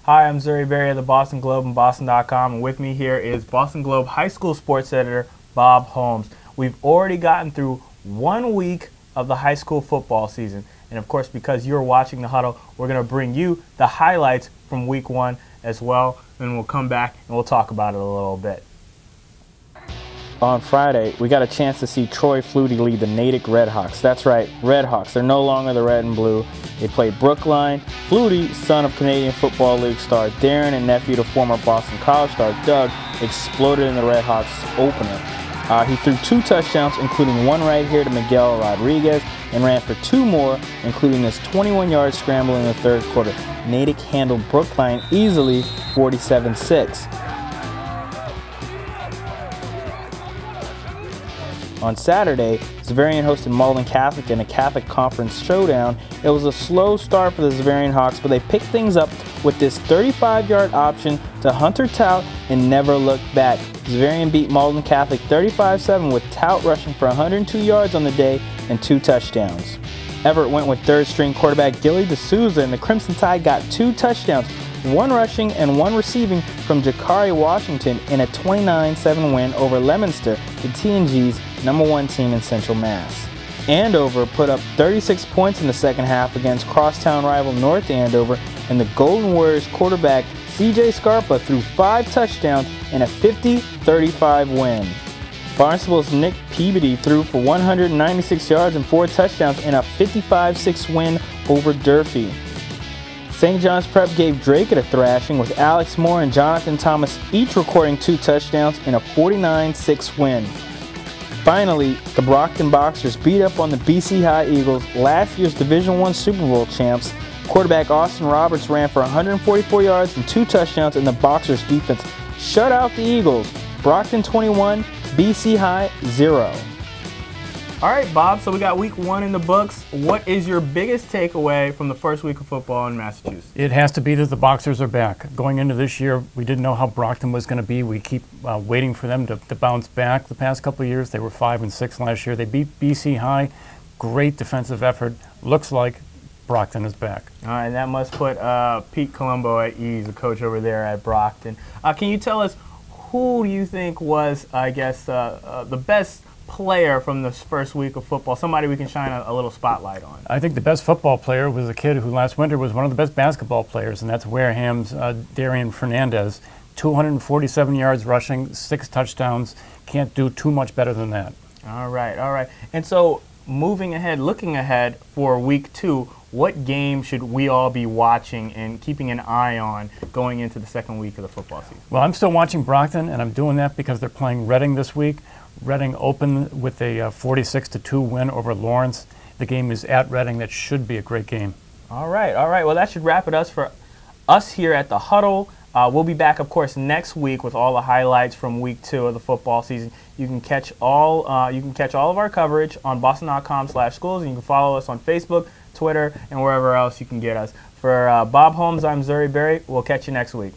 Hi, I'm Zuri Berry of the Boston Globe and Boston.com, and with me here is Boston Globe High School sports editor Bob Holmes. We've already gotten through 1 week of the high school football season, and of course, because you're watching the Huddle, we're going to bring you the highlights from week 1 as well, and we'll come back and we'll talk about it a little bit. On Friday, we got a chance to see Troy Flutie lead the Natick Redhawks. That's right, Redhawks. They're no longer the red and blue. They played Brookline. Flutie, son of Canadian Football League star Darren and nephew to former Boston College star Doug, exploded in the Redhawks opener. He threw 2 touchdowns, including one right here to Miguel Rodriguez, and ran for 2 more, including this 21-yard scramble in the third quarter. Natick handled Brookline easily, 47-6. On Saturday, Xaverian hosted Malden Catholic in a Catholic Conference showdown. It was a slow start for the Xaverian Hawks, but they picked things up with this 35-yard option to Hunter Tout and never looked back. Xaverian beat Malden Catholic 35-7 with Tout rushing for 102 yards on the day and 2 touchdowns. Everett went with third-string quarterback Gilly D'Souza, and the Crimson Tide got 2 touchdowns, 1 rushing and 1 receiving from Jakari Washington in a 29-7 win over Leominster, the TNG's #1 team in Central Mass. Andover put up 36 points in the second half against crosstown rival North Andover, and the Golden Warriors quarterback CJ Scarpa threw 5 touchdowns in a 50-35 win. Barnstable's Nick Peabody threw for 196 yards and 4 touchdowns in a 55-6 win over Durfee. St. John's Prep gave Drake a thrashing, with Alex Moore and Jonathan Thomas each recording 2 touchdowns in a 49-6 win. Finally, the Brockton Boxers beat up on the BC High Eagles, last year's Division I Super Bowl champs. Quarterback Austin Roberts ran for 144 yards and 2 touchdowns, and the Boxers defense shut out the Eagles. Brockton 21, BC High 0. All right, Bob, so we got week 1 in the books. What is your biggest takeaway from the first week of football in Massachusetts? It has to be that the Boxers are back. Going into this year, we didn't know how Brockton was going to be. We keep waiting for them to bounce back. The past couple of years, they were 5-6 last year. They beat BC High. Great defensive effort. Looks like Brockton is back. All right, and that must put Pete Colombo at ease, the coach over there at Brockton. Can you tell us who you think was, I guess, the best player from this first week of football, somebody we can shine a little spotlight on? I think the best football player was a kid who last winter was one of the best basketball players, and that's Wareham's Darian Fernandez. 247 yards rushing, 6 touchdowns. Can't do too much better than that. All right, all right. And so moving ahead, looking ahead for week 2, what game should we all be watching and keeping an eye on going into the second week of the football season? Well, I'm still watching Brockton, and I'm doing that because they're playing Reading this week. Reading opened with a 46-2 win over Lawrence. The game is at Reading. That should be a great game. All right, all right. Well, that should wrap it up for us here at the Huddle. We'll be back, of course, next week with all the highlights from week 2 of the football season. You can catch all of our coverage on boston.com/schools, and you can follow us on Facebook, Twitter, and wherever else you can get us. For Bob Holmes, I'm Zuri Berry. We'll catch you next week.